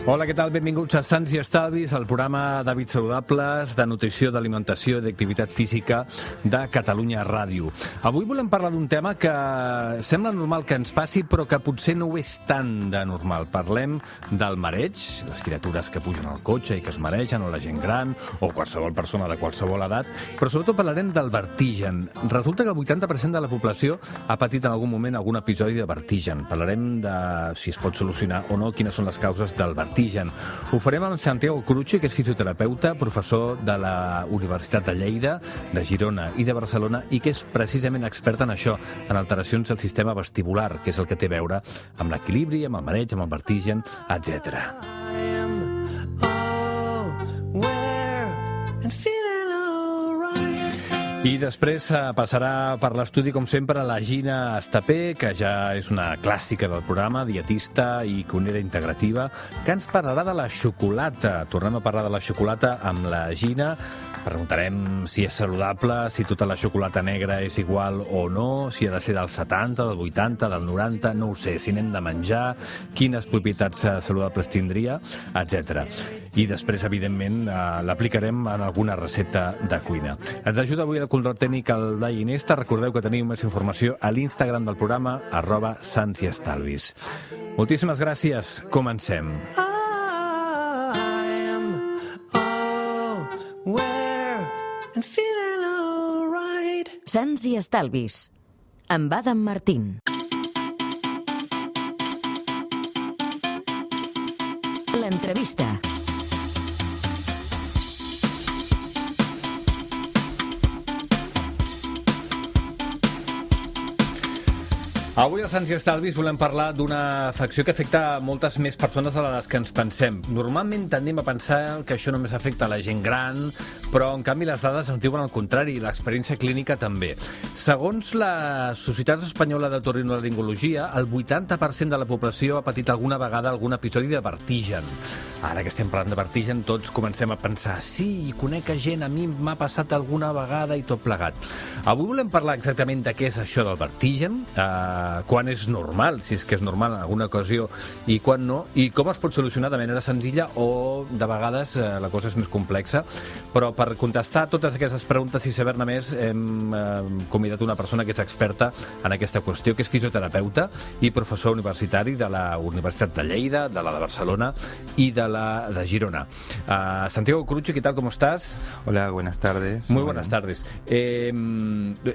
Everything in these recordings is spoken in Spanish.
Hola, què tal? Benvinguts a Sants i Estalvis, el programa d'hàbits saludables, de nutrició, d'alimentació i d'activitat física de Catalunya Ràdio. Avui volem parlar d'un tema que sembla normal que ens passi, però que potser no ho és tan de normal. Parlem del mareig, les criatures que pugen al cotxe i que es maregen, o la gent gran, o qualsevol persona de qualsevol edat, però sobretot parlarem del vertigen. Resulta que el 80% de la població ha patit en algun moment algun episodi de vertigen. Parlarem de si es pot solucionar o no, quines són les causes del vertigen. Ho farem amb Santiago Cruchi, que és fisioterapeuta, professor de la Universitat de Lleida, de Girona i de Barcelona, i que és precisament expert en això, en alteracions del sistema vestibular, que és el que té a veure amb l'equilibri, amb el mareig, amb el vertigen, etc. I després passarà per l'estudi, com sempre, la Gina Estapé, que ja és una clàssica del programa, dietista i cuinera integrativa, que ens parlarà de la xocolata. Tornem a parlar de la xocolata amb la Gina. Preguntarem si és saludable, si tota la xocolata negra és igual o no, si ha de ser del 70, del 80, del 90, no ho sé, si n'hem de menjar, quines propietats saludables tindria, etc. I després, evidentment, l'aplicarem en alguna recepta de cuina. Ens ajuda avui el control tècnic el Blai Iniesta. Recordeu que teniu més informació a l'Instagram del programa, @santsiestalvis. Moltíssimes gràcies. Comencem. Sants i Estalvis, amb Adam Martín. L'entrevista. Avui a Sants i Estalvis volem parlar d'una afecció que afecta moltes més persones de les que ens pensem. Normalment tendim a pensar que això només afecta a la gent gran, però en canvi les dades ens diuen el contrari, i l'experiència clínica també. Segons la Societat Espanyola d'Otorrinolaringologia, el 80% de la població ha patit alguna vegada algun episodi de vertigen. Ara que estem parlant de vertigen, tots comencem a pensar sí, conec gent, a mi m'ha passat alguna vegada i tot plegat. Avui volem parlar exactament de què és això del vertigen, quan és normal, si és que és normal en alguna ocasió, i quan no, i com es pot solucionar de manera senzilla o de vegades la cosa és més complexa. Però per contestar totes aquestes preguntes i saber-ne més hem convidat una persona que és experta en aquesta qüestió, que és fisioterapeuta i professor universitari de la Universitat de Lleida, de la de Barcelona i de la de Girona. Santiago Cruchi, ¿qué tal? ¿Cómo estás? Hola, buenas tardes. Muy buenas tardes. ¿He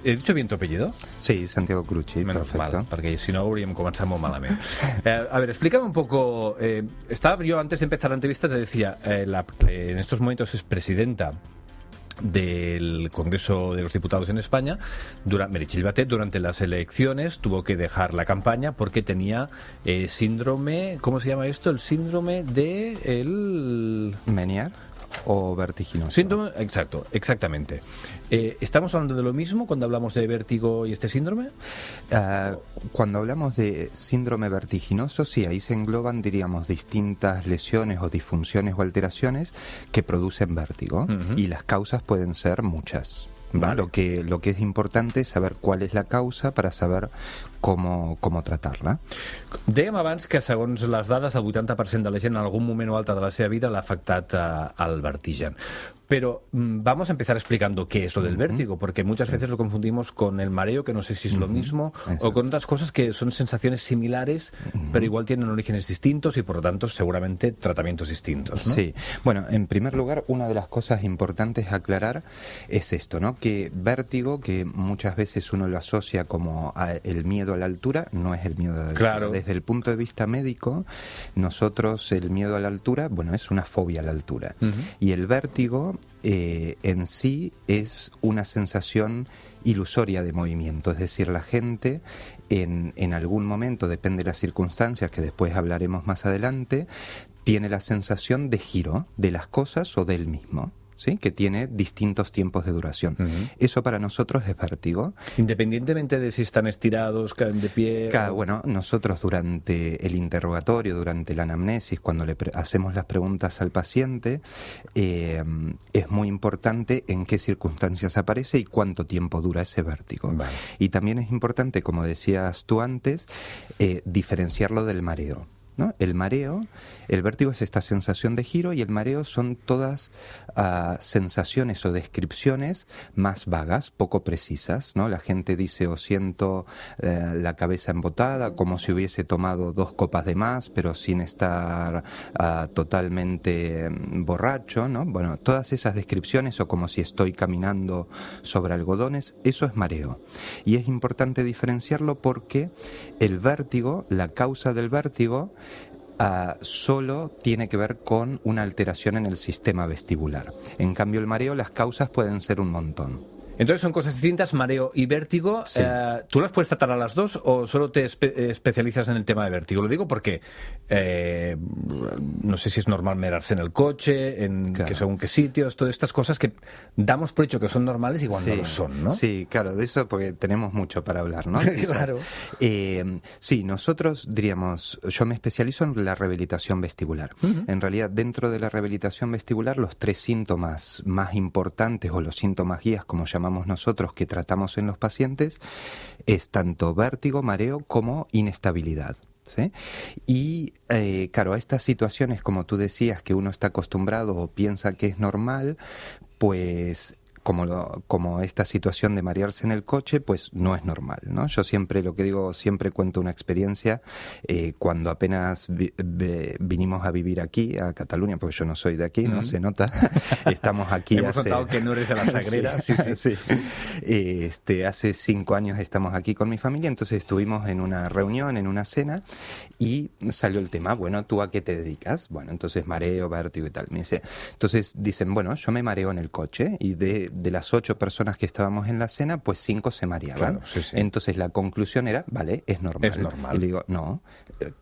dicho bien tu apellido? Sí, Santiago Cruchi, Menos perfecto. mal, perquè si no hauríem començat molt malament. A ver, explícame un poco. Yo antes de empezar la entrevista te decía, en estos momentos es presidenta del Congreso de los Diputados en España. Meritxell Batet, durante las elecciones, tuvo que dejar la campaña porque tenía síndrome, ¿cómo se llama esto? El síndrome de ¿Menier o vertiginoso? Síndrome, exacto, exactamente. ¿Estamos hablando de lo mismo cuando hablamos de vértigo y este síndrome? Cuando hablamos de síndrome vertiginoso, sí, ahí se engloban, diríamos, distintas lesiones o disfunciones o alteraciones que producen vértigo, y las causas pueden ser muchas. Vale. Lo que es importante es saber cuál es la causa para saber com tratar-la. Dèiem abans que, segons les dades, el 80% de la gent en algun moment o altre de la seva vida l'ha afectat al vertigen. Pero vamos a empezar explicando qué es lo del vértigo, porque muchas veces lo confundimos con el mareo, que no sé si es lo mismo, o con otras cosas que son sensaciones similares, pero igual tienen orígenes distintos y, por lo tanto, seguramente tratamientos distintos, ¿no? Sí. Bueno, en primer lugar, una de las cosas importantes a aclarar es esto, ¿no? Que vértigo, que muchas veces uno lo asocia como el miedo a la altura, no es el miedo a la altura. Claro. Desde el punto de vista médico, nosotros el miedo a la altura, bueno, es una fobia a la altura. Y el vértigo en sí es una sensación ilusoria de movimiento, es decir, la gente en algún momento, depende de las circunstancias que después hablaremos más adelante, tiene la sensación de giro de las cosas o del mismo. ¿Sí? Que tiene distintos tiempos de duración. Eso para nosotros es vértigo. Independientemente de si están estirados, caen de pie... Bueno, nosotros durante el interrogatorio, durante la anamnesis, cuando le hacemos las preguntas al paciente, es muy importante en qué circunstancias aparece y cuánto tiempo dura ese vértigo. Vale. Y también es importante, como decías tú antes, diferenciarlo del mareo. ¿no? El mareo, el vértigo es esta sensación de giro y el mareo son todas sensaciones o descripciones más vagas, poco precisas, ¿no? La gente dice o siento la cabeza embotada, como si hubiese tomado 2 copas de más, pero sin estar totalmente borracho, ¿no? Bueno, todas esas descripciones o como si estoy caminando sobre algodones, eso es mareo. Y es importante diferenciarlo porque el vértigo, la causa del vértigo, solo tiene que ver con una alteración en el sistema vestibular. En cambio, el mareo, las causas pueden ser un montón. Entonces son cosas distintas, mareo y vértigo. Sí. ¿Tú las puedes tratar a las dos o solo te especializas en el tema de vértigo? Lo digo porque no sé si es normal mearse en el coche, en Claro. que según qué sitios, todas estas cosas que damos por hecho que son normales, igual Sí, no lo son, ¿no? Sí, claro, de eso porque tenemos mucho para hablar, ¿no? Claro. Sí, nosotros diríamos, yo me especializo en la rehabilitación vestibular. En realidad, dentro de la rehabilitación vestibular, los 3 síntomas más importantes o los síntomas guías, como llamamos nosotros, que tratamos en los pacientes, es tanto vértigo, mareo como inestabilidad. ¿Sí? Y claro, a estas situaciones, como tú decías, que uno está acostumbrado o piensa que es normal, pues como esta situación de marearse en el coche, pues no es normal, ¿no? Yo siempre, lo que digo, siempre cuento una experiencia. Cuando apenas vinimos a vivir aquí, a Cataluña, porque yo no soy de aquí, ¿no? Se nota. Estamos aquí Hemos notado que no eres de la Sagrera. Sí. Hace 5 años estamos aquí con mi familia, entonces estuvimos en una reunión, en una cena, y salió el tema, bueno, ¿tú a qué te dedicas? Bueno, entonces mareo, vértigo y tal. Entonces dicen, bueno, yo me mareo en el coche, y de las 8 personas que estábamos en la cena, pues 5 se mareaban. Claro, sí. Entonces la conclusión era, vale, es normal. Es normal. Y le digo, no,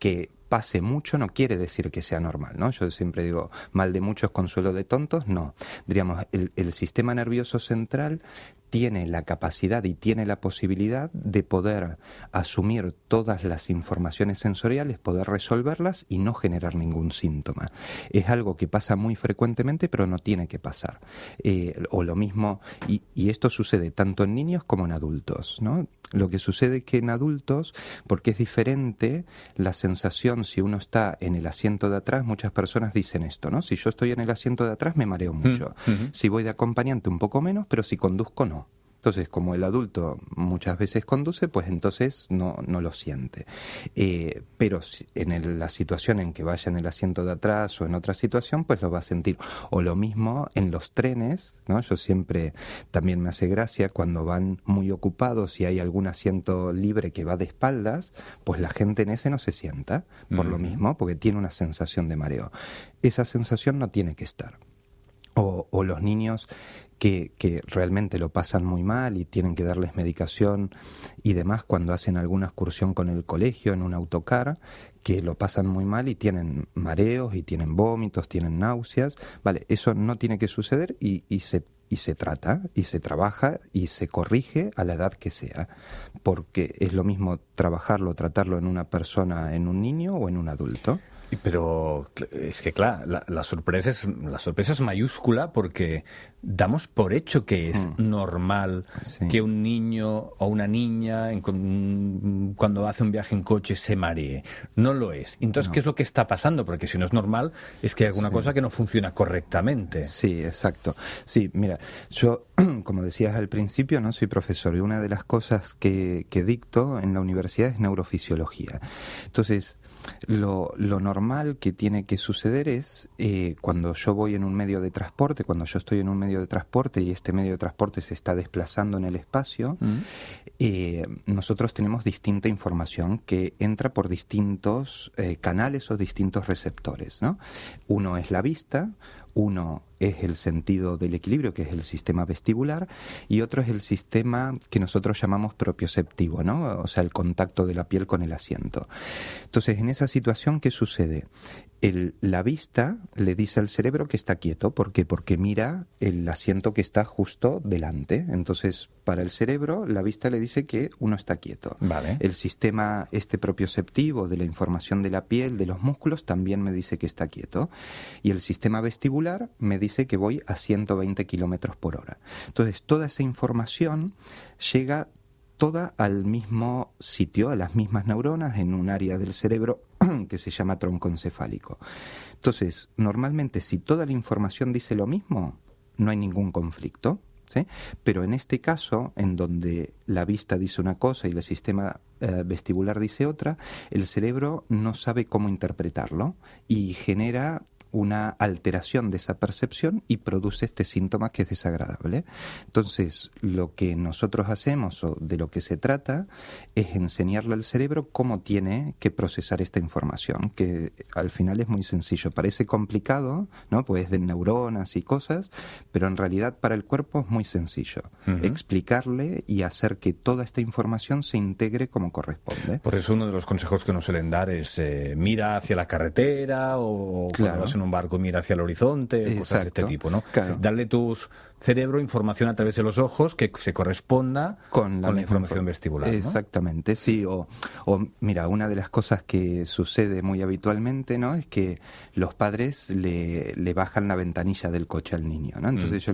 que pase mucho no quiere decir que sea normal, ¿no? Yo siempre digo, mal de muchos consuelo de tontos, no. Diríamos, el sistema nervioso central tiene la capacidad y tiene la posibilidad de poder asumir todas las informaciones sensoriales, poder resolverlas y no generar ningún síntoma. Es algo que pasa muy frecuentemente, pero no tiene que pasar. O lo mismo, y esto sucede tanto en niños como en adultos, ¿no? Lo que sucede es que en adultos, porque es diferente la sensación si uno está en el asiento de atrás, muchas personas dicen esto, ¿no? Si yo estoy en el asiento de atrás me mareo mucho. Si voy de acompañante un poco menos, pero si conduzco no. Entonces, como el adulto muchas veces conduce, pues entonces no lo siente. Pero en la situación en que vaya en el asiento de atrás o en otra situación, pues lo va a sentir. O lo mismo en los trenes, ¿no? Yo siempre, también me hace gracia cuando van muy ocupados y hay algún asiento libre que va de espaldas, pues la gente en ese no se sienta, por lo mismo, porque tiene una sensación de mareo. Esa sensación no tiene que estar. O los niños que realmente lo pasan muy mal y tienen que darles medicación y demás cuando hacen alguna excursión con el colegio en un autocar, que lo pasan muy mal y tienen mareos y tienen vómitos, tienen náuseas. Vale, eso no tiene que suceder y se trata y se trabaja y se corrige a la edad que sea, porque es lo mismo tratarlo en una persona, en un niño o en un adulto. Pero es que, claro, la sorpresa es mayúscula porque damos por hecho que es normal que un niño o una niña cuando hace un viaje en coche se maree. No lo es. Entonces, ¿qué es lo que está pasando? Porque si no es normal, es que hay alguna cosa que no funciona correctamente. Sí, exacto. Sí, mira, yo, como decías al principio, no soy profesor y una de las cosas que dicto en la universidad es neurofisiología. Entonces, lo normal que tiene que suceder es cuando yo voy en un medio de transporte, cuando yo estoy en un medio de transporte y este medio de transporte se está desplazando en el espacio, nosotros tenemos distinta información que entra por distintos canales o distintos receptores, ¿no? Uno es la vista, uno es el sentido del equilibrio, que es el sistema vestibular, y otro es el sistema que nosotros llamamos propioceptivo, ¿no? O sea, el contacto de la piel con el asiento. Entonces, en esa situación, ¿qué sucede? La vista le dice al cerebro que está quieto. ¿Por qué? Porque mira el asiento que está justo delante. Entonces, para el cerebro, la vista le dice que uno está quieto. Vale. El sistema propioceptivo de la información de la piel, de los músculos, también me dice que está quieto. Y el sistema vestibular me dice que voy a 120 kilómetros por hora. Entonces, toda esa información llega toda al mismo sitio, a las mismas neuronas, en un área del cerebro que se llama tronco encefálico. Entonces, normalmente si toda la información dice lo mismo, no hay ningún conflicto, ¿sí? Pero en este caso, en donde la vista dice una cosa y el sistema vestibular dice otra, el cerebro no sabe cómo interpretarlo y genera una alteración de esa percepción y produce este síntoma que es desagradable. Entonces, lo que nosotros hacemos, o de lo que se trata, es enseñarle al cerebro cómo tiene que procesar esta información, que al final es muy sencillo. Parece complicado, ¿no? Pues de neuronas y cosas, pero en realidad para el cuerpo es muy sencillo. Explicarle y hacer que toda esta información se integre como corresponde. Por eso uno de los consejos que nos suelen dar es mira hacia la carretera, o cuando vas en un barco mira hacia el horizonte, cosas de este tipo, ¿no? Claro. Darle tu cerebro información a través de los ojos que se corresponda con la información vestibular, ¿no? Exactamente, sí. O mira, una de las cosas que sucede muy habitualmente, ¿no? Es que los padres le bajan la ventanilla del coche al niño, ¿no? Entonces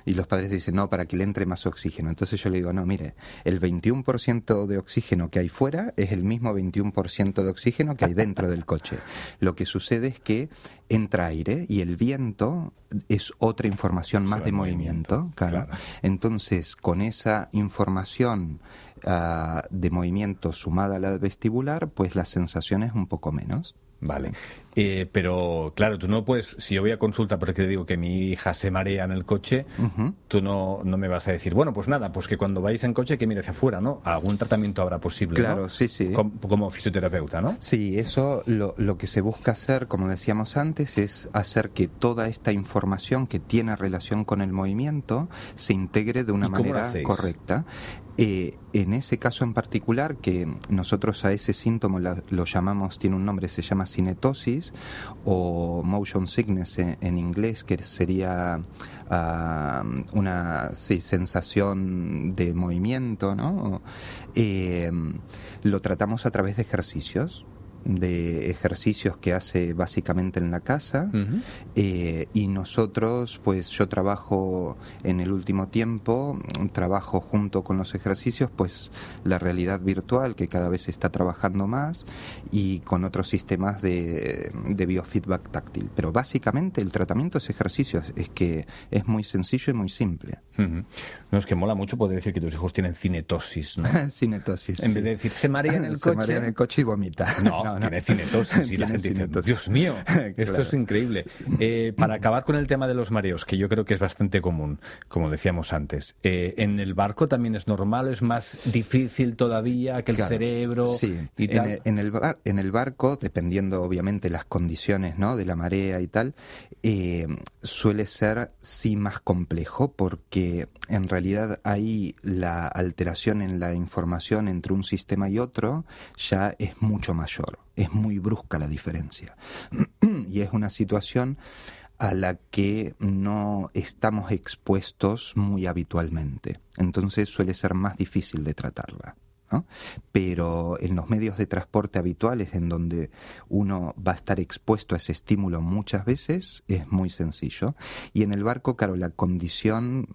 y los padres dicen, no, para que le entre más oxígeno. Entonces yo le digo, no, mire, el 21% de oxígeno que hay fuera es el mismo 21% de oxígeno que hay dentro del coche. Lo que sucede es que entra aire y el viento es otra información más de movimiento. Claro. Entonces, con esa información de movimiento sumada a la vestibular, pues la sensación es un poco menos. Vale. Pero, claro, tú no puedes... Si yo voy a consulta porque te digo que mi hija se marea en el coche, tú no me vas a decir, bueno, pues nada, pues que cuando vais en coche que mire hacia afuera, ¿no? Algún tratamiento habrá posible, claro, ¿no? Sí. Como fisioterapeuta, ¿no? Sí, eso lo que se busca hacer, como decíamos antes, es hacer que toda esta información que tiene relación con el movimiento se integre de una manera correcta. En ese caso en particular, que nosotros a ese síntoma lo llamamos, tiene un nombre, se llama cinetosis o motion sickness en inglés, que sería una sensación de movimiento, ¿no? Lo tratamos a través de ejercicios que hace básicamente en la casa. Y nosotros, pues yo trabajo en el último tiempo, trabajo junto con los ejercicios, pues la realidad virtual, que cada vez se está trabajando más, y con otros sistemas de biofeedback táctil. Pero básicamente el tratamiento es ejercicios, es que es muy sencillo y muy simple. No, es que mola mucho poder decir que tus hijos tienen cinetosis, ¿no? Cinetosis, en vez de decir se marea en el coche. Se marea en el coche y vomita. No, tiene cinetosis y la gente dice, Dios mío, esto es increíble. Para acabar con el tema de los mareos, que yo creo que es bastante común, como decíamos antes, ¿en el barco también es normal o es más difícil todavía que el cerebro? Sí, y tal? En el barco, dependiendo obviamente las condiciones, ¿no?, de la marea y tal, suele ser sí más complejo, porque en realidad ahí la alteración en la información entre un sistema y otro ya es mucho mayor. Es muy brusca la diferencia. Y es una situación a la que no estamos expuestos muy habitualmente. Entonces suele ser más difícil de tratarla, ¿no? Pero en los medios de transporte habituales, en donde uno va a estar expuesto a ese estímulo muchas veces, es muy sencillo. Y en el barco, claro, la condición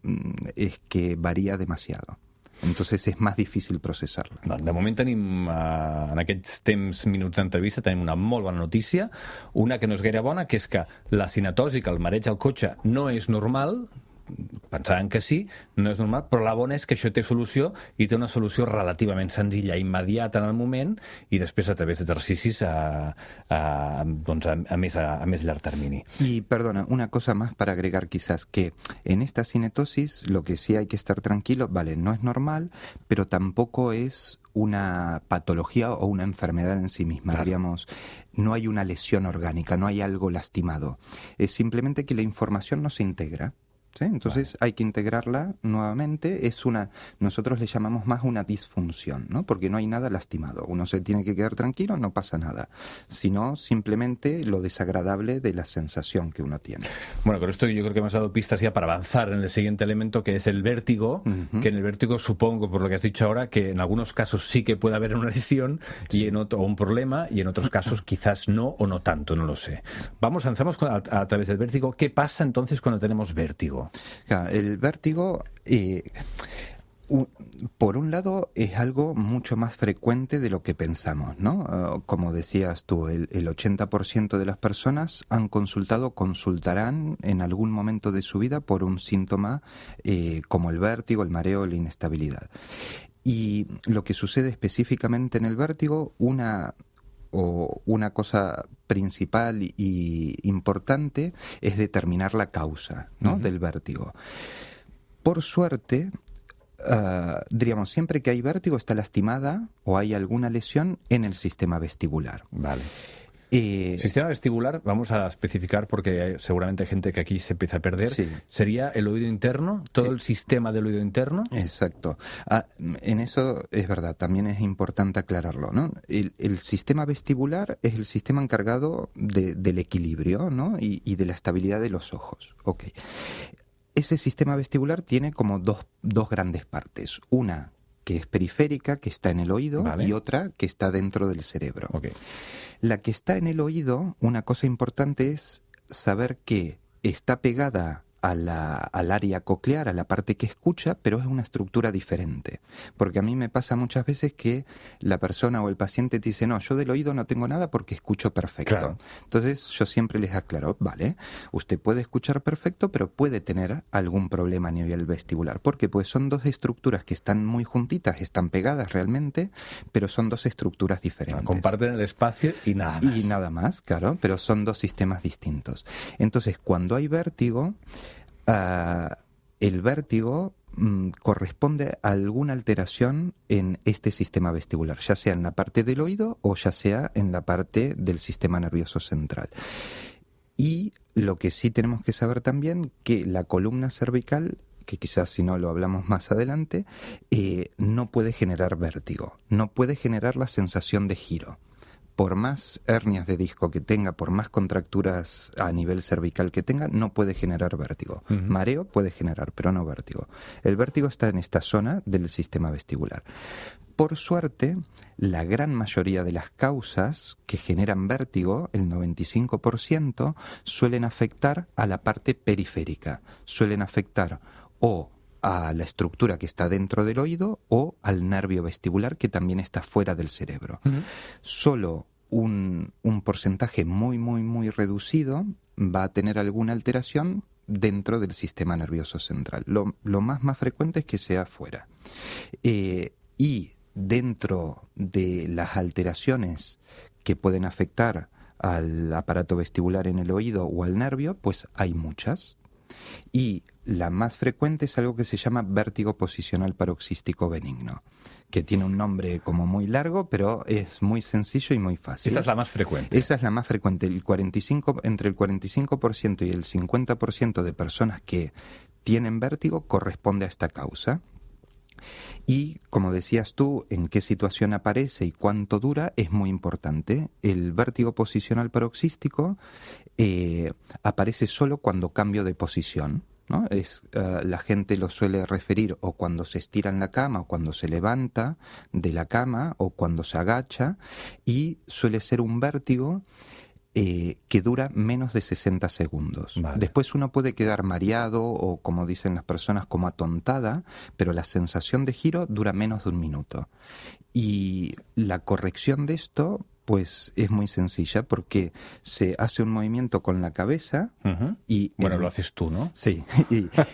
es que varía demasiado. Entonces és més difícil processar-la. De moment tenim, en aquests minuts d'entrevista, tenim una molt bona notícia, una que no és gaire bona, que és que la cinetosi, que el mareig al cotxe no és normal, pensaven que sí, no és normal, però la bona és que això té solució, i té una solució relativament senzilla, immediata en el moment, i després a través d'exercicis a més llarg termini. Y perdona, una cosa más para agregar quizás, que en esta cinetosis lo que sí hay que estar tranquilo, vale, no es normal, pero tampoco es una patología o una enfermedad en sí misma, claro. Diríamos, no hay una lesión orgánica, no hay algo lastimado, es simplemente que la información no se integra. ¿Sí? Entonces hay que integrarla nuevamente. Nosotros le llamamos más una disfunción, ¿no? Porque no hay nada lastimado. Uno se tiene que quedar tranquilo, no pasa nada, sino simplemente lo desagradable de la sensación que uno tiene. Bueno, con esto yo creo que hemos dado pistas ya para avanzar en el siguiente elemento, que es el vértigo, que en el vértigo supongo, por lo que has dicho ahora, que en algunos casos sí que puede haber una lesión y o un problema, y en otros casos quizás no o no tanto, no lo sé. Avanzamos a través del vértigo. ¿Qué pasa entonces cuando tenemos vértigo? El vértigo, Por un lado, es algo mucho más frecuente de lo que pensamos, ¿no? Como decías tú, el 80% de las personas consultarán en algún momento de su vida por un síntoma como el vértigo, el mareo, la inestabilidad. Y lo que sucede específicamente en el vértigo, una cosa principal y importante es determinar la causa, ¿no? del vértigo. Por suerte, diríamos, siempre que hay vértigo está lastimada o hay alguna lesión en el sistema vestibular. Vale. Sistema vestibular, vamos a especificar porque seguramente hay gente que aquí se empieza a perder. Sí. ¿Sería el oído interno? ¿Todo el sistema del oído interno? Exacto. En eso es verdad, también es importante aclararlo, ¿no? El sistema vestibular es el sistema encargado del equilibrio, ¿no? y de la estabilidad de los ojos. Okay. Ese sistema vestibular tiene como dos grandes partes. Una que es periférica, que está en el oído, vale. y otra que está dentro del cerebro. Okay. La que está en el oído, una cosa importante es saber que está pegada al área coclear, a la parte que escucha, pero es una estructura diferente. Porque a mí me pasa muchas veces que la persona o el paciente te dice, no, yo del oído no tengo nada porque escucho perfecto. Claro. Entonces yo siempre les aclaro, vale, usted puede escuchar perfecto, pero puede tener algún problema a nivel vestibular. ¿Por qué? Pues son dos estructuras que están muy juntitas, están pegadas realmente, pero son dos estructuras diferentes. Comparten el espacio y nada más. Y nada más, claro, pero son dos sistemas distintos. Entonces, cuando hay vértigo, el vértigo corresponde a alguna alteración en este sistema vestibular, ya sea en la parte del oído o ya sea en la parte del sistema nervioso central. Y lo que sí tenemos que saber también, que la columna cervical, que quizás si no lo hablamos más adelante, no puede generar vértigo, no puede generar la sensación de giro. Por más hernias de disco que tenga, por más contracturas a nivel cervical que tenga, no puede generar vértigo. Mareo puede generar, pero no vértigo. El vértigo está en esta zona del sistema vestibular. Por suerte, la gran mayoría de las causas que generan vértigo, el 95%, suelen afectar a la parte periférica. Suelen afectar o a la estructura que está dentro del oído o al nervio vestibular que también está fuera del cerebro. Solo un porcentaje muy, muy, muy reducido va a tener alguna alteración dentro del sistema nervioso central. Lo más frecuente es que sea fuera. Y dentro de las alteraciones que pueden afectar al aparato vestibular en el oído o al nervio, pues hay muchas. Y la más frecuente es algo que se llama vértigo posicional paroxístico benigno, que tiene un nombre como muy largo, pero es muy sencillo y muy fácil. Esa es la más frecuente. Esa es la más frecuente. Entre el 45% y el 50% de personas que tienen vértigo corresponde a esta causa. Y, como decías tú, en qué situación aparece y cuánto dura es muy importante. El vértigo posicional paroxístico aparece solo cuando cambio de posición, ¿no? La gente lo suele referir o cuando se estira en la cama o cuando se levanta de la cama o cuando se agacha, y suele ser un vértigo que dura menos de 60 segundos. Vale. Después uno puede quedar mareado o, como dicen las personas, como atontada, pero la sensación de giro dura menos de un minuto. Y la corrección de esto, pues, es muy sencilla, porque se hace un movimiento con la cabeza y... Bueno, lo haces tú, ¿no? Sí,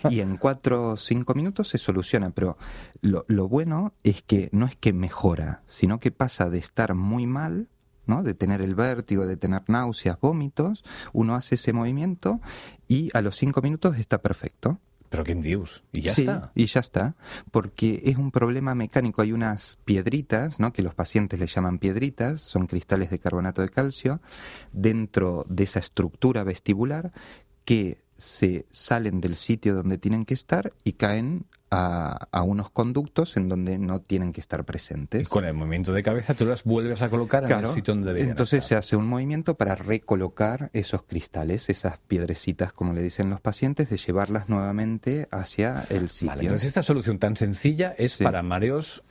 y en 4 o 5 minutos se soluciona, pero lo bueno es que no es que mejora, sino que pasa de estar muy mal, ¿no? De tener el vértigo, de tener náuseas, vómitos, uno hace ese movimiento y a los 5 minutos está perfecto. Pero ¿quién dios? Y ya sí, está. Y ya está, porque es un problema mecánico. Hay unas piedritas, ¿no? Que los pacientes le llaman piedritas, son cristales de carbonato de calcio, dentro de esa estructura vestibular que se salen del sitio donde tienen que estar y caen a unos conductos en donde no tienen que estar presentes. Y con el movimiento de cabeza tú las vuelves a colocar en el sitio donde deberían entonces estar. se hace un movimiento para recolocar esos cristales, esas piedrecitas, como le dicen los pacientes, de llevarlas nuevamente hacia el sitio. Vale, entonces esta solución tan sencilla es para mareos,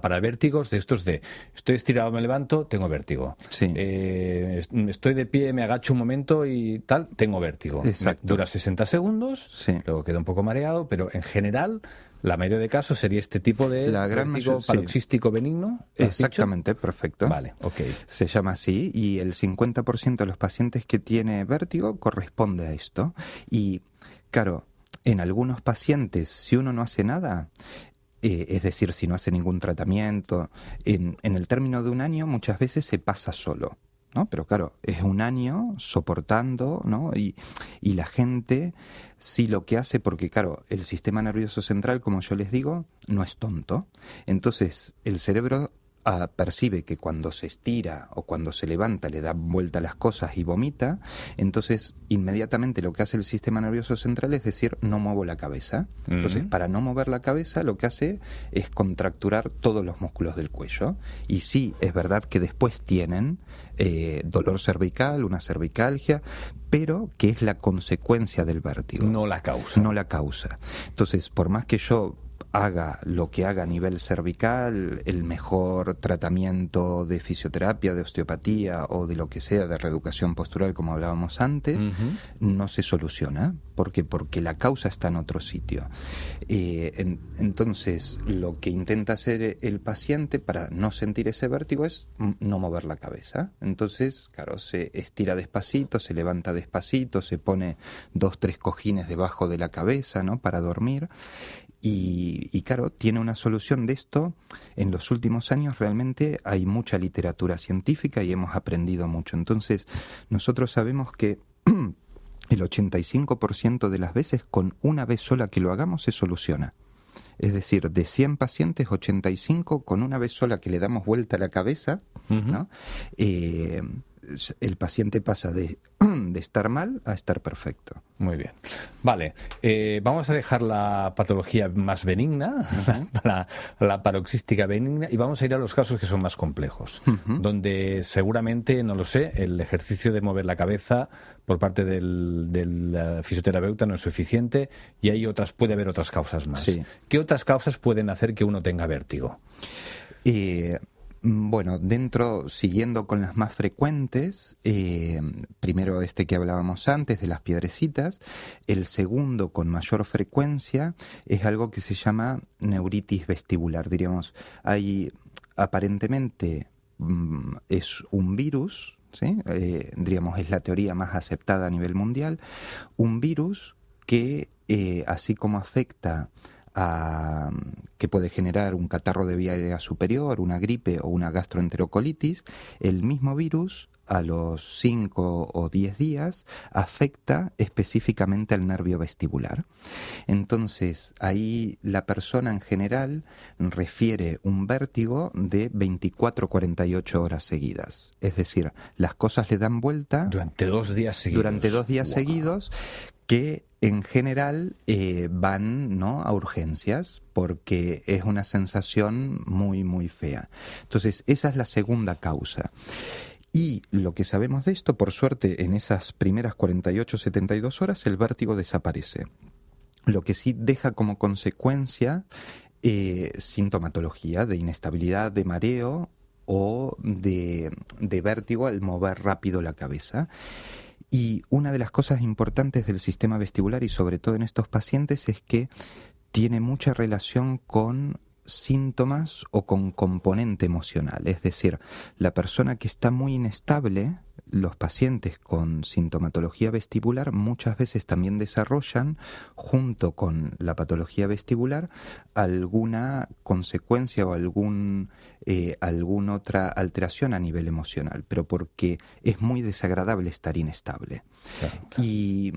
para vértigos de estos de estoy estirado, me levanto, tengo vértigo. Sí. Estoy de pie, me agacho un momento y tal, tengo vértigo. Exacto. Dura 60 segundos, Sí. luego quedo un poco mareado, pero en general la mayoría de casos sería este tipo de vértigo paroxístico benigno. Exactamente, perfecto. Vale, ok. Se llama así, y el 50% de los pacientes que tiene vértigo corresponde a esto. Y, claro, en algunos pacientes, si uno no hace nada, es decir, si no hace ningún tratamiento, en el término de un año muchas veces se pasa solo, ¿no? Pero claro, es un año soportando, ¿no? Y la gente sí lo que hace, porque claro, el sistema nervioso central, como yo les digo, no es tonto. Entonces, el cerebro percibe que cuando se estira o cuando se levanta le da vuelta a las cosas y vomita, entonces inmediatamente lo que hace el sistema nervioso central es decir, no muevo la cabeza. Entonces, para no mover la cabeza, lo que hace es contracturar todos los músculos del cuello. Y sí, es verdad que después tienen dolor cervical, una cervicalgia, pero que es la consecuencia del vértigo. No la causa. No la causa. Entonces, por más que yo haga lo que haga a nivel cervical, el mejor tratamiento de fisioterapia, de osteopatía o de lo que sea, de reeducación postural, como hablábamos antes, no se soluciona. ¿Por qué? Porque la causa está en otro sitio. Entonces, lo que intenta hacer el paciente para no sentir ese vértigo es no mover la cabeza. Entonces, claro, se estira despacito, se levanta despacito, se pone 2-3 cojines debajo de la cabeza, ¿no?, para dormir. Y claro, tiene una solución de esto. En los últimos años realmente hay mucha literatura científica y hemos aprendido mucho. Entonces, nosotros sabemos que el 85% de las veces, con una vez sola que lo hagamos, se soluciona. Es decir, de 100 pacientes, 85, con una vez sola que le damos vuelta a la cabeza, ¿no?, el paciente pasa de estar mal a estar perfecto. Muy bien. Vale, vamos a dejar la patología más benigna, la paroxística benigna, y vamos a ir a los casos que son más complejos, donde seguramente, no lo sé, el ejercicio de mover la cabeza por parte del fisioterapeuta no es suficiente y puede haber otras causas más. Sí. ¿Qué otras causas pueden hacer que uno tenga vértigo? Bueno, siguiendo con las más frecuentes, primero que hablábamos antes de las piedrecitas, el segundo con mayor frecuencia es algo que se llama neuritis vestibular, diríamos. Aparentemente es un virus, ¿sí? Diríamos, es la teoría más aceptada a nivel mundial, un virus que así como afecta que puede generar un catarro de vía aérea superior, una gripe o una gastroenterocolitis, el mismo virus a los 5 o 10 días afecta específicamente al nervio vestibular. Entonces, ahí la persona en general refiere un vértigo de 24-48 horas seguidas. Es decir, las cosas le dan vuelta durante 2 días seguidos. Durante 2 días seguidos, que en general van, ¿no?, a urgencias, porque es una sensación muy, muy fea. Entonces, esa es la segunda causa. Y lo que sabemos de esto, por suerte, en esas primeras 48-72 horas, el vértigo desaparece. Lo que sí deja como consecuencia sintomatología de inestabilidad, de mareo o de vértigo al mover rápido la cabeza. Y una de las cosas importantes del sistema vestibular, y sobre todo en estos pacientes, es que tiene mucha relación con síntomas o con componente emocional. Es decir, la persona que está muy inestable, los pacientes con sintomatología vestibular muchas veces también desarrollan, junto con la patología vestibular, alguna consecuencia o alguna otra alteración a nivel emocional, pero porque es muy desagradable estar inestable. Claro. Y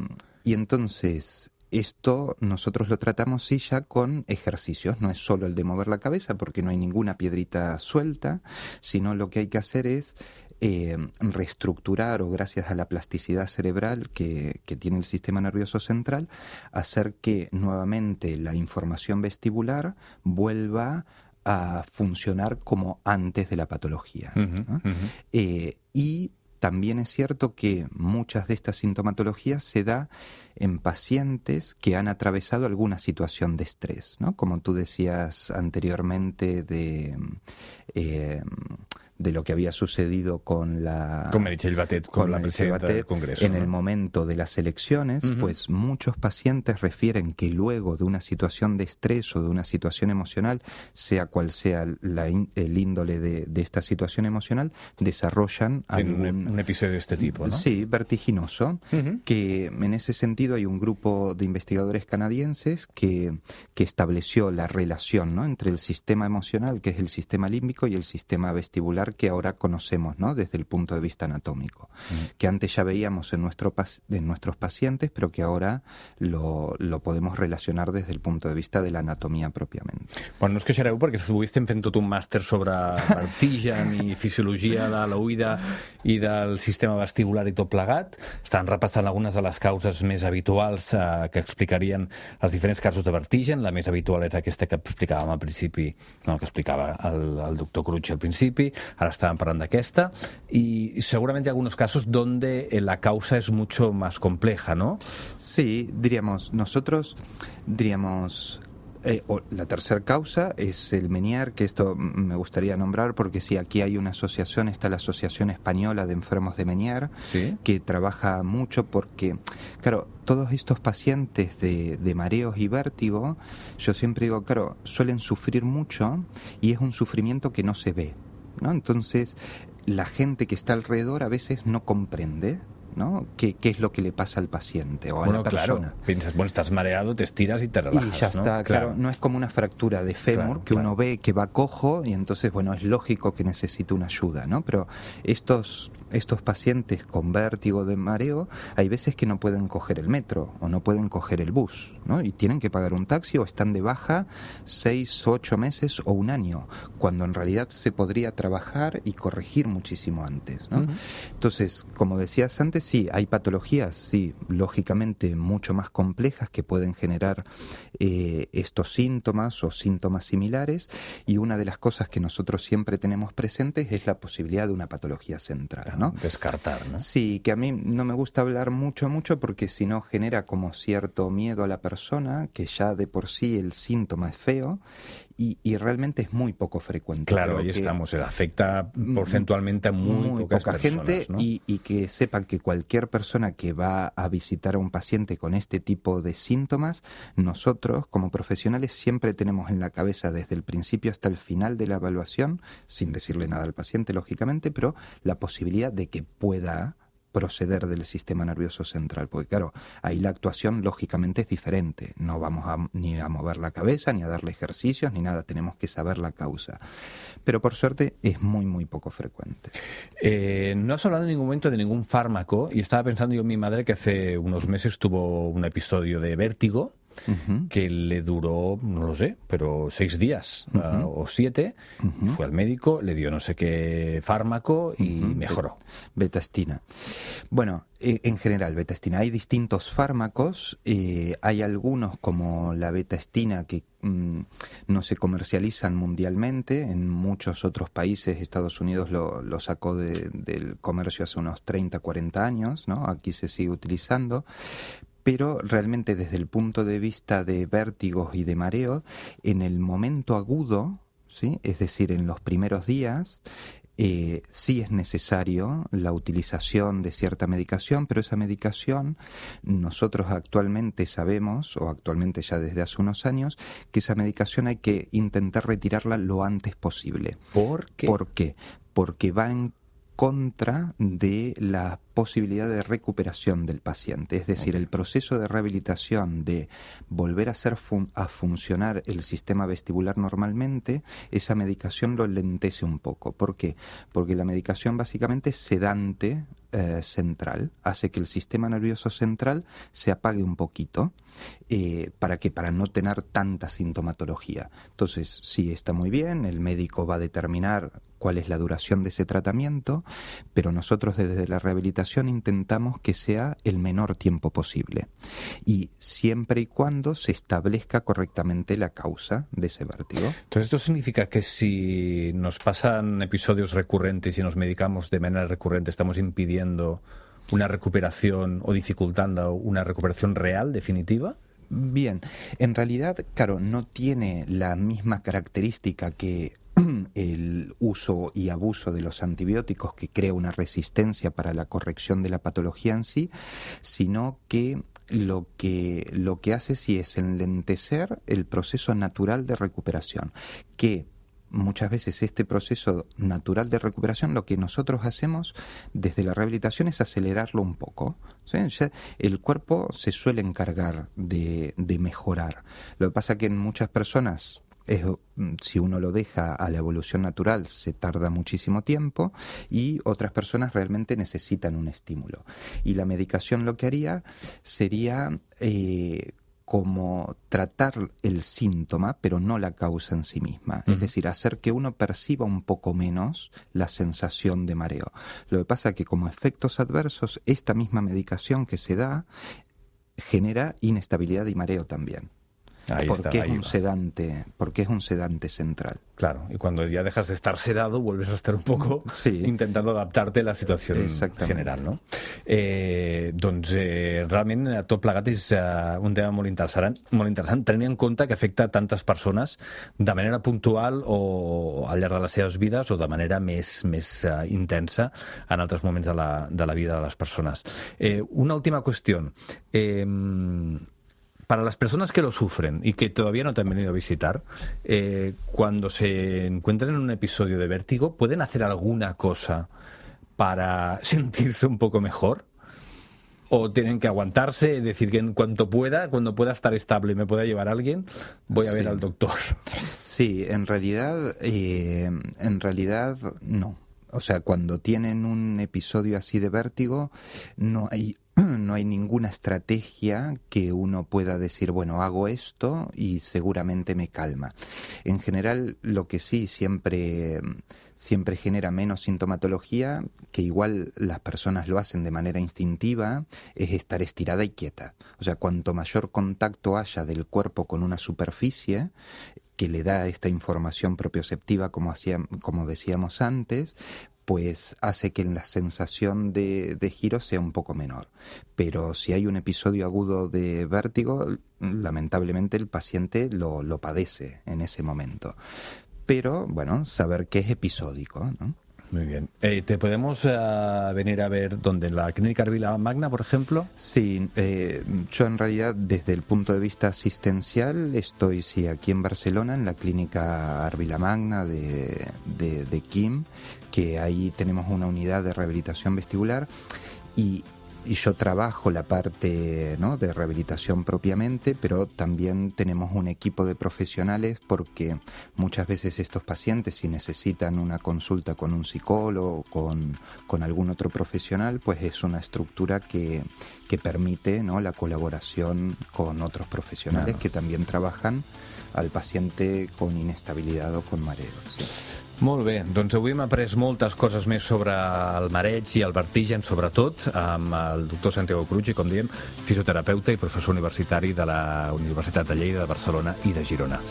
entonces, esto nosotros lo tratamos sí ya con ejercicios, no es solo el de mover la cabeza porque no hay ninguna piedrita suelta, sino lo que hay que hacer es reestructurar, o gracias a la plasticidad cerebral que tiene el sistema nervioso central, hacer que nuevamente la información vestibular vuelva a funcionar como antes de la patología, ¿no? Y también es cierto que muchas de estas sintomatologías se da en pacientes que han atravesado alguna situación de estrés, ¿no? Como tú decías anteriormente de lo que había sucedido con Meritxell Batet, con la presidenta del Congreso, en ¿no? el momento de las elecciones, pues muchos pacientes refieren que luego de una situación de estrés o de una situación emocional, sea cual sea el índole de esta situación emocional, desarrollan un episodio de este tipo, ¿no? Sí, vertiginoso, que en ese sentido hay un grupo de investigadores canadienses que estableció la relación, ¿no?, entre el sistema emocional, que es el sistema límbico, y el sistema vestibular que ahora conocemos, ¿no?, desde el punto de vista anatómico, que antes ya veíamos en nuestros pacientes, pero que ahora lo podemos relacionar desde el punto de vista de la anatomia propiamente. Bueno, no us queixareu perquè avui estem fent tot un màster sobre vertigen i fisiologia de l'oïda i del sistema vestibular i tot plegat. Estan repassant algunes de les causes més habituals que explicarien els diferents casos de vertigen. La més habitual és aquesta que explicàvem al principi, no, que explicava el doctor Cruci al principi. Ara estàvem parlant d'aquesta. Y seguramente hay algunos casos donde la causa es mucho más compleja, ¿no? Sí, nosotros diríamos... la tercera causa es el Meniere, que esto me gustaría nombrar porque sí, aquí hay una asociación, está la Asociación Española de Enfermos de Meniere, ¿sí?, que trabaja mucho porque, claro, todos estos pacientes de mareos y vértigo, yo siempre digo, claro, suelen sufrir mucho y es un sufrimiento que no se ve, ¿no? Entonces, la gente que está alrededor a veces no comprende, ¿no?, qué es lo que le pasa al paciente o a la persona. Claro, piensas, bueno, estás mareado, te estiras y te relajas, y ya está, ¿no? claro, no es como una fractura de fémur que uno ve que va cojo y entonces, bueno, es lógico que necesite una ayuda, ¿no? Pero estos pacientes con vértigo de mareo, hay veces que no pueden coger el metro o no pueden coger el bus, ¿no? Y tienen que pagar un taxi o están de baja 6, 8 meses o un año, cuando en realidad se podría trabajar y corregir muchísimo antes, ¿no? Entonces, como decías antes, sí, hay patologías, sí, lógicamente mucho más complejas que pueden generar estos síntomas o síntomas similares, y una de las cosas que nosotros siempre tenemos presentes es la posibilidad de una patología central, ¿no? Descartar, ¿no? Sí, que a mí no me gusta hablar mucho porque si no genera como cierto miedo a la persona, que ya de por sí el síntoma es feo, y realmente es muy poco frecuente. Claro, ahí estamos, afecta porcentualmente a muy pocas poca personas, gente, ¿no? y que sepan que cualquier persona que va a visitar a un paciente con este tipo de síntomas, nosotros como profesionales siempre tenemos en la cabeza desde el principio hasta el final de la evaluación, sin decirle nada al paciente lógicamente, pero la posibilidad de que pueda proceder del sistema nervioso central, porque claro, ahí la actuación lógicamente es diferente, no vamos ni a mover la cabeza, ni a darle ejercicios, ni nada, tenemos que saber la causa, pero por suerte es muy poco frecuente. No has hablado en ningún momento de ningún fármaco, y estaba pensando yo en mi madre, que hace unos meses tuvo un episodio de vértigo, que le duró, no lo sé, pero 6 días o 7, fue al médico, le dio no sé qué fármaco y mejoró. Betastina. Bueno, en general, betastina. Hay distintos fármacos, hay algunos como la betastina que no se comercializan mundialmente, en muchos otros países Estados Unidos lo sacó del comercio hace unos 30, 40 años, ¿no? Aquí se sigue utilizando. Pero realmente desde el punto de vista de vértigos y de mareo, en el momento agudo, ¿sí?, es decir, en los primeros días, sí es necesario la utilización de cierta medicación, pero esa medicación nosotros actualmente sabemos, o actualmente ya desde hace unos años, que esa medicación hay que intentar retirarla lo antes posible. ¿Por qué? ¿Por qué? Porque va en contra de la posibilidad de recuperación del paciente, es decir, el proceso de rehabilitación, de volver a hacer a funcionar el sistema vestibular normalmente, esa medicación lo lentece un poco. ¿Por qué? Porque la medicación básicamente es sedante central, hace que el sistema nervioso central se apague un poquito, para no tener tanta sintomatología. Entonces, sí, está muy bien, el médico va a determinar cuál es la duración de ese tratamiento, pero nosotros desde la rehabilitación intentamos que sea el menor tiempo posible, y siempre y cuando se establezca correctamente la causa de ese vértigo. Entonces, ¿esto significa que si nos pasan episodios recurrentes y nos medicamos de manera recurrente, estamos impidiendo una recuperación o dificultando una recuperación real, definitiva? Bien, en realidad, claro, no tiene la misma característica que el uso y abuso de los antibióticos que crea una resistencia para la corrección de la patología en sí, sino que lo que hace sí es enlentecer el proceso natural de recuperación, que muchas veces este proceso natural de recuperación, lo que nosotros hacemos desde la rehabilitación es acelerarlo un poco, ¿sí? Ya el cuerpo se suele encargar de mejorar. Lo que pasa es que en muchas personas, si uno lo deja a la evolución natural, se tarda muchísimo tiempo, y otras personas realmente necesitan un estímulo. Y la medicación lo que haría sería como tratar el síntoma, pero no la causa en sí misma. Es decir, hacer que uno perciba un poco menos la sensación de mareo. Lo que pasa es que como efectos adversos, esta misma medicación que se da genera inestabilidad y mareo también. Porque es un sedante central. Claro, y cuando ya dejas de estar sedado, vuelves a estar un poco intentando adaptar-te a la situació general, no? Doncs realment tot plegat és un tema molt interessant, tenint en compte que afecta tantes persones de manera puntual o al llarg de les seves vides o de manera més intensa en altres moments de la vida de les persones. Una última qüestió. Para las personas que lo sufren y que todavía no te han venido a visitar, cuando se encuentran en un episodio de vértigo, ¿pueden hacer alguna cosa para sentirse un poco mejor? ¿O tienen que aguantarse y decir que cuando pueda estar estable y me pueda llevar a alguien, voy a ver al doctor? Sí, en realidad no. O sea, cuando tienen un episodio así de vértigo, no hay ninguna estrategia que uno pueda decir, bueno, hago esto y seguramente me calma. En general, lo que sí siempre genera menos sintomatología, que igual las personas lo hacen de manera instintiva, es estar estirada y quieta. O sea, cuanto mayor contacto haya del cuerpo con una superficie que le da esta información propioceptiva, como decíamos antes, pues hace que la sensación de giro sea un poco menor. Pero si hay un episodio agudo de vértigo, lamentablemente el paciente lo padece en ese momento. Pero, bueno, saber que es episódico, ¿no? Muy bien. ¿Te podemos venir a ver dónde? ¿En la Clínica Árvila Magna, por ejemplo? Sí, yo en realidad desde el punto de vista asistencial estoy aquí en Barcelona, en la Clínica Árvila Magna de Quim, que ahí tenemos una unidad de rehabilitación vestibular y yo trabajo la parte, ¿no?, de rehabilitación propiamente, pero también tenemos un equipo de profesionales porque muchas veces estos pacientes, si necesitan una consulta con un psicólogo, con algún otro profesional, pues es una estructura que permite, ¿no?, la colaboración con otros profesionales que también trabajan al paciente con inestabilidad o con mareos. Sí. Molt bé, doncs avui hem après moltes coses més sobre el mareig i el vertigen, sobretot, amb el doctor Santiago Cruig, com diem, fisioterapeuta i professor universitari de la Universitat de Lleida, de Barcelona i de Girona.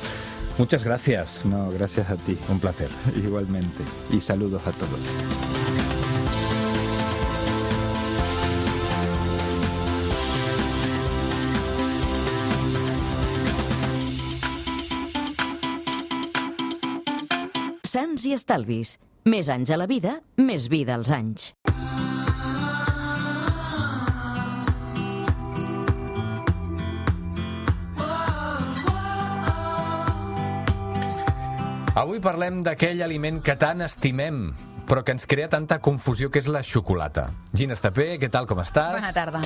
Muchas gracias. No, gracias a ti. Un placer. Igualmente. Y saludos a todos. Sants i estalvis. Més anys a la vida, més vida als anys. Avui parlem d'aquell aliment que tant estimem, però que ens crea tanta confusió, que és la xocolata. Gina Estapé, què tal, com estàs? Bona tarda.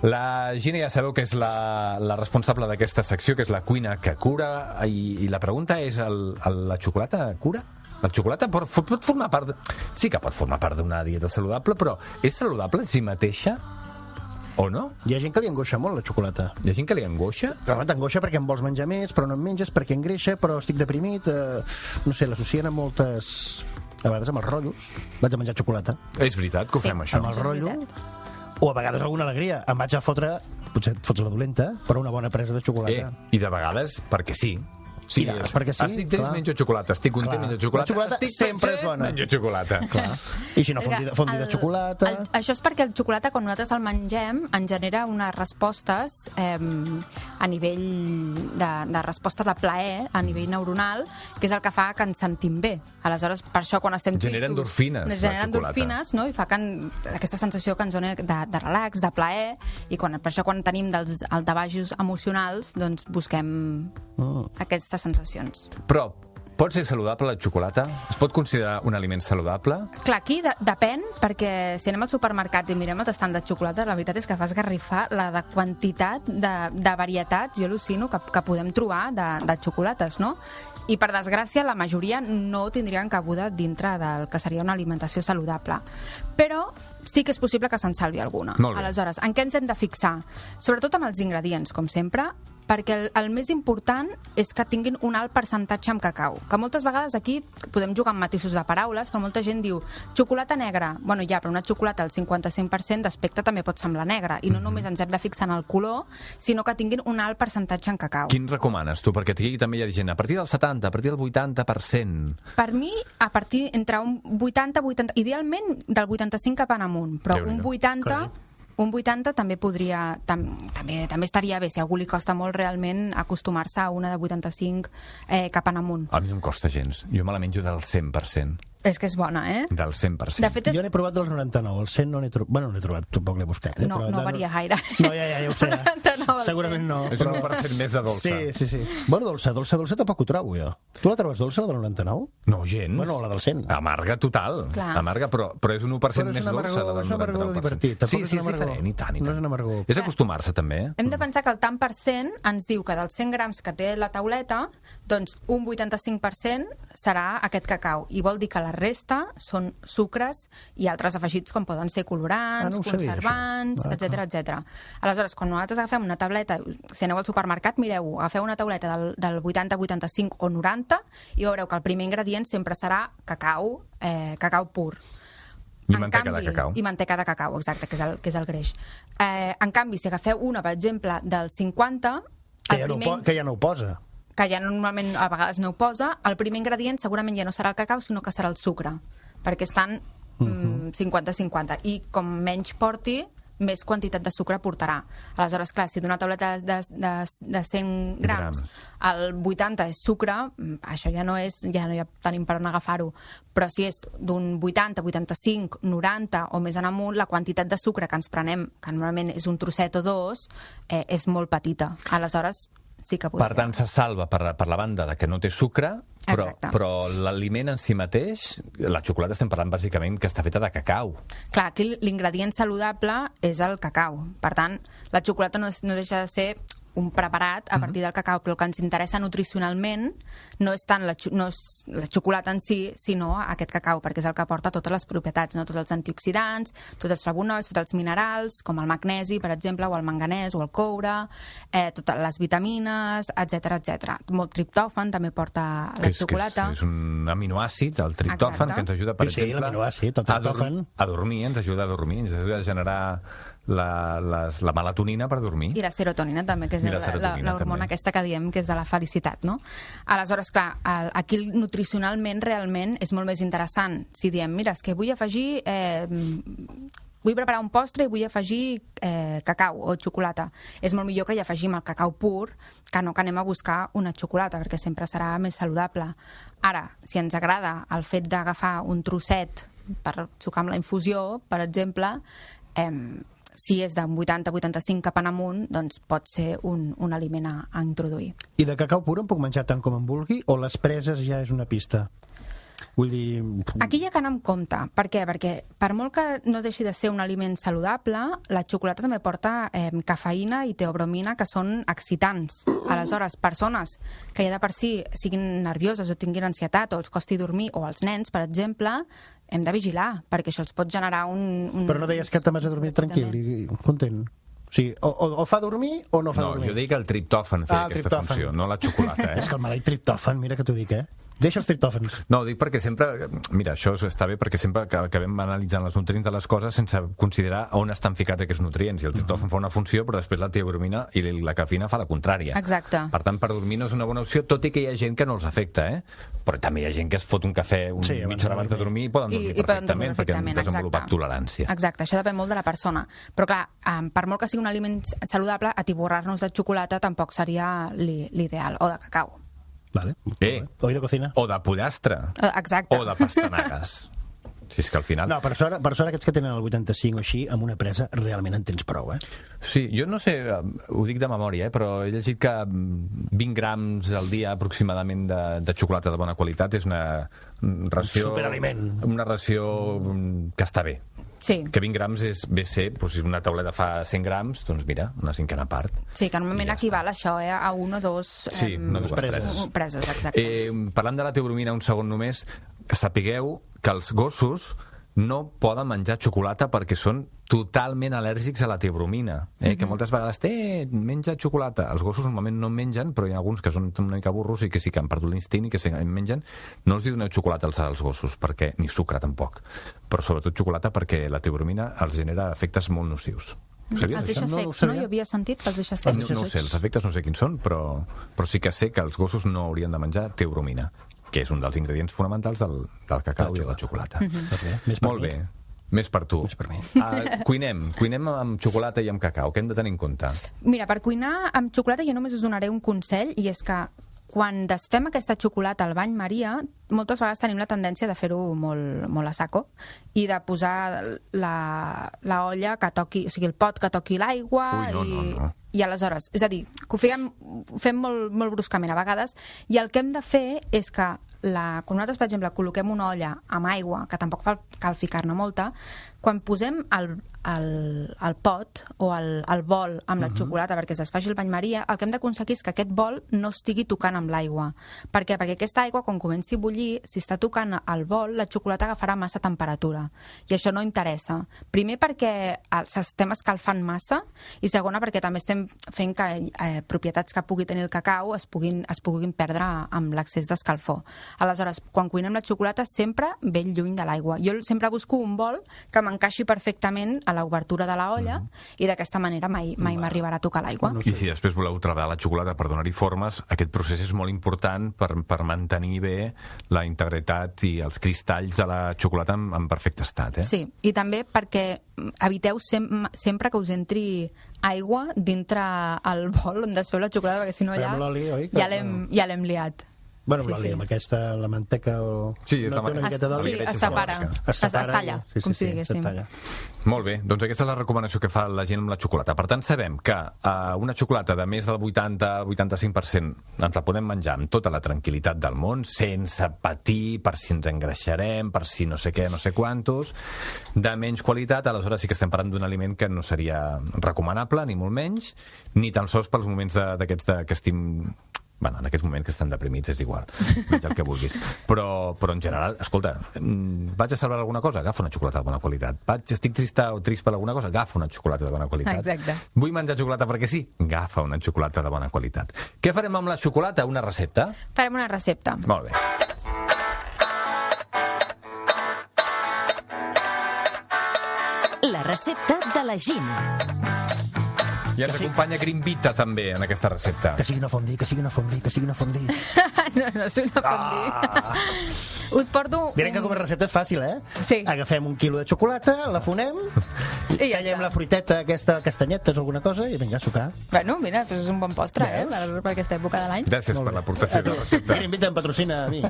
La Gina ja sabeu que és la responsable d'aquesta secció, que és la cuina que cura, i la pregunta és, la xocolata cura? La xocolata pot formar part... Sí que pot formar part d'una dieta saludable, però és saludable en si mateixa o no? Hi ha gent que li angoixa molt la xocolata. Hi ha gent que li angoixa? Clar, t'angoixa perquè en vols menjar més, però no en menges, perquè engreixa, però estic deprimit. No sé, l'associen a moltes... A vegades amb els rotllos. Vaig a menjar xocolata. És veritat que ho fem, això. Amb el rotllo. O a vegades alguna alegria. Em vaig a fotre, potser et fots la dolenta, però una bona presa de xocolata. I de vegades perquè sí. Sí, tirar, perquè sí, estic trist, clar. menjo xocolata. Estic content, menjo xocolata. La xocolata estic sempre és sencer, bona. menjo xocolata. Clar. I si no, fondi de xocolata... Això és perquè el xocolata, quan nosaltres el mengem, ens genera unes respostes a nivell de resposta de plaer, a nivell neuronal, que és el que fa que ens sentim bé. Aleshores, per això, quan estem Genera tristos... endorfines, la genera xocolata. endorfines, no? I fa que aquesta sensació que ens dona de relax, de plaer, i per això quan tenim dels altavajos emocionals, doncs busquem aquestes sensacions. Però pot ser saludable la xocolata? Es pot considerar un aliment saludable? Clar, aquí depèn, perquè si anem al supermercat i mirem els estants de xocolata, la veritat és que fa esgarrifar la de quantitat de varietats, jo al·lucino, que podem trobar de xocolates, no? I, per desgràcia, la majoria no tindrien cabuda dintre del que seria una alimentació saludable. Però sí que és possible que se'n salvi alguna. Molt bé. Aleshores, en què ens hem de fixar? Sobretot amb els ingredients, com sempre, perquè el més important és que tinguin un alt percentatge amb cacau. Que moltes vegades aquí podem jugar amb matisos de paraules, però molta gent diu xocolata negra. Bueno, ja, però una xocolata al 55% d'aspecte també pot semblar negra. I no només ens hem de fixar en el color, sinó que tinguin un alt percentatge en cacau. Quin recomanes tu? Perquè aquí també hi ha gent a partir del 70, a partir del 80%. Per mi, a partir entre un 80, idealment del 85 cap en amunt, però un 80... Un 80 també podria... També estaria bé, si a algú li costa molt realment acostumar-se a una de 85 cap en amunt. A mi no em costa gens. Jo me la menjo del 100%. És que és bona, eh? Del 100%. De fet, Jo n'he provat dels 99, el 100 no n'he trobat. Bueno, no n'he trobat, tampoc l'he buscat. No, però no varia gaire. No, ja ho sé. 99 al Segurament no. És un 1% més de dolça. Sí. Bueno, dolça tampoc ho trobo, jo. Tu la trobes dolça, la del 99? No, gens. Bueno, la del 100. Amarga total. Clar. Amarga, però és un 1% més dolça de la del 99%. És un amargor divertit. Sí, és diferent, i tant. No és un amargor. És acostumar-se, també. Hem de pensar que el tant per cent ens diu que dels 100 grams que té la tauleta, doncs un 85% serà aquest cacau. I vol dir que la resta són sucres i altres afegits com poden ser colorants, no ho sabia, conservants, això. etc. Aleshores, quan nosaltres agafem una tauleta, si aneu al supermercat, mireu, agafeu una tauleta del 80, 85 o 90 i veureu que el primer ingredient sempre serà cacau, cacau pur. I manteca de cacau. I manteca de cacau, exacte, que és el greix. En canvi, si agafeu una, per exemple, del 50... Que ja no ho posa. Que ja normalment a vegades no ho posa, el primer ingredient segurament ja no serà el cacau, sinó que serà el sucre, perquè estan 50-50. I com menys porti, més quantitat de sucre portarà. Aleshores, clar, si d'una tauleta de 100 grams el 80 és sucre, això ja no hi ha tenim per on agafar-ho. Però si és d'un 80, 85, 90 o més en amunt, la quantitat de sucre que ens prenem, que normalment és un trosset o dos, és molt petita. Aleshores, sí que podria. Per tant, se salva per la banda de que no té sucre, però l'aliment en si mateix, la xocolata estem parlant bàsicament que està feta de cacau. Clar, aquí l'ingredient saludable és el cacau. Per tant, la xocolata no deixa de ser un preparat a partir del cacau, però el que ens interessa nutricionalment no és tant la xocolata en si, sinó aquest cacau, perquè és el que aporta totes les propietats, no? Tots els antioxidants, tots els flavonoids, tots els minerals, com el magnesi, per exemple, o el manganès, o el coure, totes les vitamines, etc. Molt triptòfan també porta la xocolata. És un aminoàcid, el triptòfan, que ens ajuda, per exemple, l'aminoàcid, el triptòfan. A dormir, ens ajuda a dormir, ens ajuda a generar la melatonina per dormir. I la serotonina també, que és l'hormona aquesta que diem que és de la felicitat, no? Aleshores, clar, aquí nutricionalment realment és molt més interessant. Si diem, mira, és que vull afegir... vull preparar un postre i vull afegir cacau o xocolata. És molt millor que hi afegim el cacau pur que no que anem a buscar una xocolata, perquè sempre serà més saludable. Ara, si ens agrada el fet d'agafar un trosset per sucar amb la infusió, per exemple, si és d'un 80-85 cap en amunt, doncs pot ser un aliment a introduir. I de cacau pur en puc menjar tant com em vulgui o les preses ja és una pista? Vull dir... Aquí hi ha que anar amb compte. Per què? Perquè per molt que no deixi de ser un aliment saludable, la xocolata també porta cafeïna i teobromina, que són excitants. Aleshores, persones que ja de per si siguin nervioses o tinguin ansietat o els costi dormir, o els nens, per exemple, hem de vigilar, perquè això els pot generar un... Però no deies que te'n vas a dormir tranquil i content? O sigui, o fa dormir o no fa dormir. No, jo dic que el triptòfan feia aquesta funció, no la xocolata, És que el maleït triptòfan, mira que t'ho dic, Deixa els triptòfans. No, ho dic perquè sempre... Mira, això està bé perquè sempre acabem analitzant els nutrients de les coses sense considerar on estan ficats aquests nutrients. I el triptòfan fa una funció, però després la tiagromina i la cafeïna fa la contrària. Exacte. Per tant, per dormir no és una bona opció, tot i que hi ha gent que no els afecta, Però també hi ha gent que es fot un cafè mitja hora abans de dormir i poden dormir perfectament perquè han desenvolupat tolerància. Exacte, això depèn molt de la persona. Però clar, per molt que sigui un aliment saludable, atiborrar-nos de xocolata tampoc seria l'ideal, o de cacau. Vale. O de cocina. O de pollastre. Exacte. O de pastanagues. Si és que al final... No, per sort aquests que tenen el 85 o així, amb una presa realment en tens prou, Sí, jo no sé, ho dic de memòria, però he llegit que 20 grams al dia aproximadament de xocolata de bona qualitat és una ració... Superaliment. Una ració que està bé. Sí. Que 20 grams ve ser, si una tauleta fa 100 grams, doncs mira, una cinquena part. Sí, que normalment equival això a una o dos preses. Exacte. Parlant de la teobromina un segon només, sapigueu que els gossos no poden menjar xocolata perquè són totalment al·lèrgics a la teobromina, que moltes vegades menja xocolata. Els gossos normalment no mengen, però hi ha alguns que són una mica burros i que sí que han perdut l'instint i que sí que mengen. No els doneu xocolata als gossos, perquè ni sucre tampoc, però sobretot xocolata perquè la teobromina els genera efectes molt nocius. Els deixa secs, no? Jo havia sentit que els deixa secs. No ho sé, els efectes no sé quins són, però sí que sé que els gossos no haurien de menjar teobromina, que és un dels ingredients fonamentals del cacau i de la xocolata. Molt bé. Més per tu. Més per mi. Cuinem amb xocolata i amb cacau. Què hem de tenir en compte? Mira, per cuinar amb xocolata jo només us donaré un consell, i és que quan desfem aquesta xocolata al bany Maria, moltes vegades tenim la tendència de fer-ho molt a saco i de posar la olla que toqui, o sigui, el pot que toqui l'aigua. No. I aleshores, és a dir, que ho fem molt bruscament a vegades, i el que hem de fer és que quan nosaltres, per exemple, col·loquem una olla amb aigua, que tampoc cal ficar-ne molta, quan posem el pot o el bol amb la xocolata perquè es desfaci el bany Maria, el que hem d'aconseguir és que aquest bol no estigui tocant amb l'aigua. Per què? Perquè aquesta aigua, quan comenci a bullir, si està tocant el bol, la xocolata agafarà massa temperatura. I això no interessa. Primer perquè estem escalfant massa, i segona perquè també estem fent que propietats que pugui tenir el cacau es puguin perdre amb l'excés d'escalfor. Aleshores, quan cuinem la xocolata, sempre ben lluny de l'aigua. Jo sempre busco un bol que m'encaixi perfectament a l'obertura de la olla, i d'aquesta manera mai m'arribarà a tocar l'aigua. I si després voleu treballar la xocolata per donar-hi formes, aquest procés és molt important per mantenir bé la integritat i els cristalls de la xocolata en perfecte estat. Sí, i també perquè eviteu sempre que us entri aigua dintre el bol on desfeu la xocolata, perquè si no ja l'hem liat. Bueno, l'oli amb aquesta, la manteca o... Sí, no té una miqueta d'oli? Sí, es separa, es talla, com si diguéssim. Molt bé, doncs aquesta és la recomanació que fa la gent amb la xocolata. Per tant, sabem que una xocolata de més del 80-85% ens la podem menjar amb tota la tranquil·litat del món, sense patir per si ens engreixarem, per si no sé què, no sé quantos. De menys qualitat, aleshores sí que estem parlant d'un aliment que no seria recomanable, ni molt menys, ni tan sols pels moments d'aquests que estim... Bueno, en aquests moments que estan deprimits és igual, menja el que vulguis. Però en general, escolta, vaig a celebrar alguna cosa? Agafa una xocolata de bona qualitat. Estic trista o trist per alguna cosa? Agafa una xocolata de bona qualitat. Exacte. Vull menjar xocolata perquè sí? Agafa una xocolata de bona qualitat. Què farem amb la xocolata? Una recepta? Farem una recepta. Molt bé. La recepta de la Gina. I ens acompanya Grimbita també en aquesta recepta. Que sigui una fondue, que sigui una fondue, que sigui una fondue. No és una fondue. Us porto... Miren que com a recepta és fàcil, Sí. Agafem 1 quilo de xocolata, la fonem, i ja tallem la fruiteta, aquesta, castanyetes o alguna cosa, i vinga, a sucar. Bueno, mira, és un bon postre, per aquesta època de l'any. Gràcies per l'aportació de la recepta. Grimbita em patrocina a mi.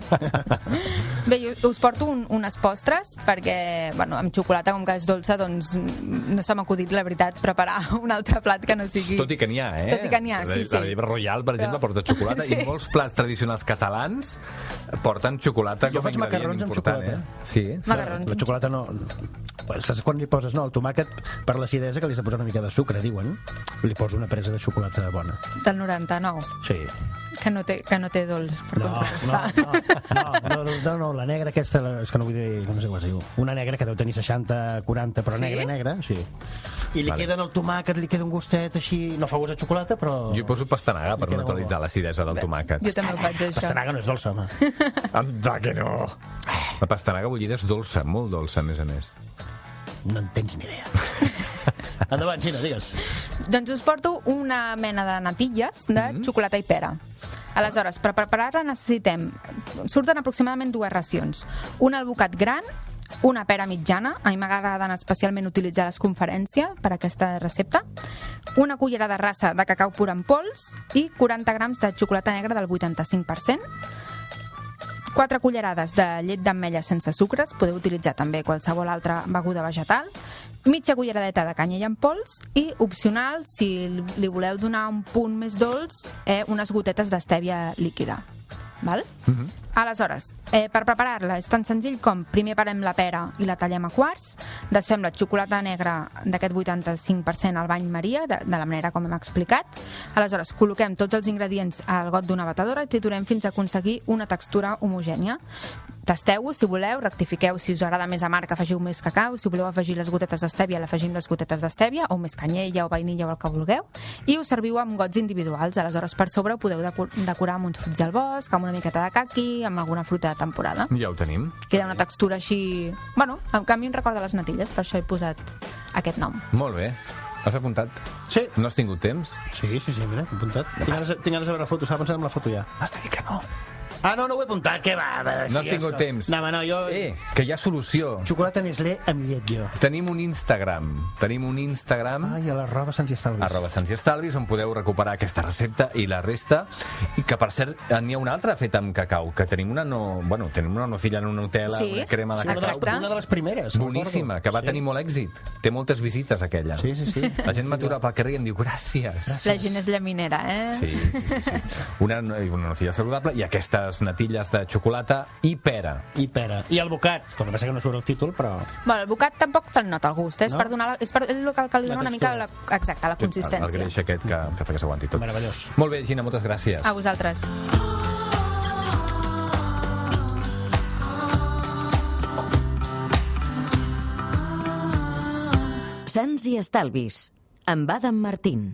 Bé, jo us porto unes postres, perquè, bueno, amb xocolata, com que és dolça, doncs no se m'ha acudit, la veritat, preparar un altre plat que no sigui... Tot i que n'hi ha, Tot i que n'hi ha, sí. La Llebre Royal, per exemple, porta xocolata, i molts plats tradicionals catalans porten xocolata com a ingredient important. Sí. Macarrons. La xocolata no... Saps quan li poses, no, el tomàquet, per l'acidesa que li has de posar una mica de sucre, diuen. Li poso una presa de xocolata bona. Del 99. Sí. que no té dolç per contrastar. No, la negra aquesta, és que no vull dir, no sé com es diu, una negra que deu tenir 60, 40, però negra, sí. I li queda en el tomàquet, li queda un gustet així, no fa gust a xocolata, però... Jo poso pastanaga per neutralitzar l'acidesa del tomàquet. Jo també ho faig, això. Pastanaga no és dolça, home. Anda que no! La pastanaga bullida és dolça, molt dolça, a més a més. No en tens ni idea. Endavant, Xina, digues. Doncs us porto una mena de natilles de xocolata i pera. Aleshores, per preparar-la necessitem... Surten aproximadament 2 racions. Un albocat gran, una pera mitjana, a mi m'agraden especialment utilitzar les conferències per a aquesta recepta, una cullerada rasa de cacau pur en pols i 40 grams de xocolata negra del 85%, 4 cullerades de llet d'ametlla sense sucres, podeu utilitzar també qualsevol altra beguda vegetal, mitja culleradeta de canyella en pols i, opcional, si li voleu donar un punt més dolç, unes gotetes d'estèvia líquida. Val? Aleshores, per preparar-la és tan senzill com primer parem la pera i la tallem a quarts, desfem la xocolata negra d'aquest 85% al bany Maria, de la manera com hem explicat. Aleshores, col·loquem tots els ingredients al got d'una batedora i triturem fins a aconseguir una textura homogènia. Tasteu-ho, si voleu, rectifiqueu si us agrada més amarg, afegiu més cacau, si voleu afegir les gotetes d'estèvia, l'afegim les gotetes d'estèvia, o més canyella o vainilla o el que vulgueu, i us serviu amb gots individuals. Aleshores, per sobre ho podeu decorar amb uns fruits del bosc, amb una miqueta de caqui, amb alguna fruita de temporada. Ja ho tenim. Queda una textura així... Bueno, a mi em recorda les natilles, per això he posat aquest nom. Molt bé. Has apuntat? Sí. No has tingut temps? Sí, mira, he apuntat. Tinc ganes de veure la foto, estava pensant en la foto ja. Has de dir que no. Ah, no ho he apuntat, què va? No has tingut temps. No, jo... que hi ha solució. Xocolata Nestlé amb llet, jo. Tenim un Instagram. Ai, a l'arroba Sants i Estalvis. @Sants i Estalvis, on podeu recuperar aquesta recepta i la resta. I que, per cert, n'hi ha una altra feta amb cacau, que tenim una nocilla en una Nutella, una crema de cacau. Una de les primeres. Boníssima, que va tenir molt èxit. Té moltes visites, aquella. Sí. La gent m'atura pel carrer i em diu gràcies. La gent és llaminera, Sí. Una nocilla saludable i aquestes natilles de xocolata i pera. I el bocat, el que passa que no surt el títol, però... Bueno, el bocat tampoc se'l nota el gust, és per donar... És el que li dona una mica la consistència. El greix aquest que fa que s'aguanti tot. Meravellós. Molt bé, Gina, moltes gràcies. A vosaltres. Sants i Estalvis, amb Adam Martín.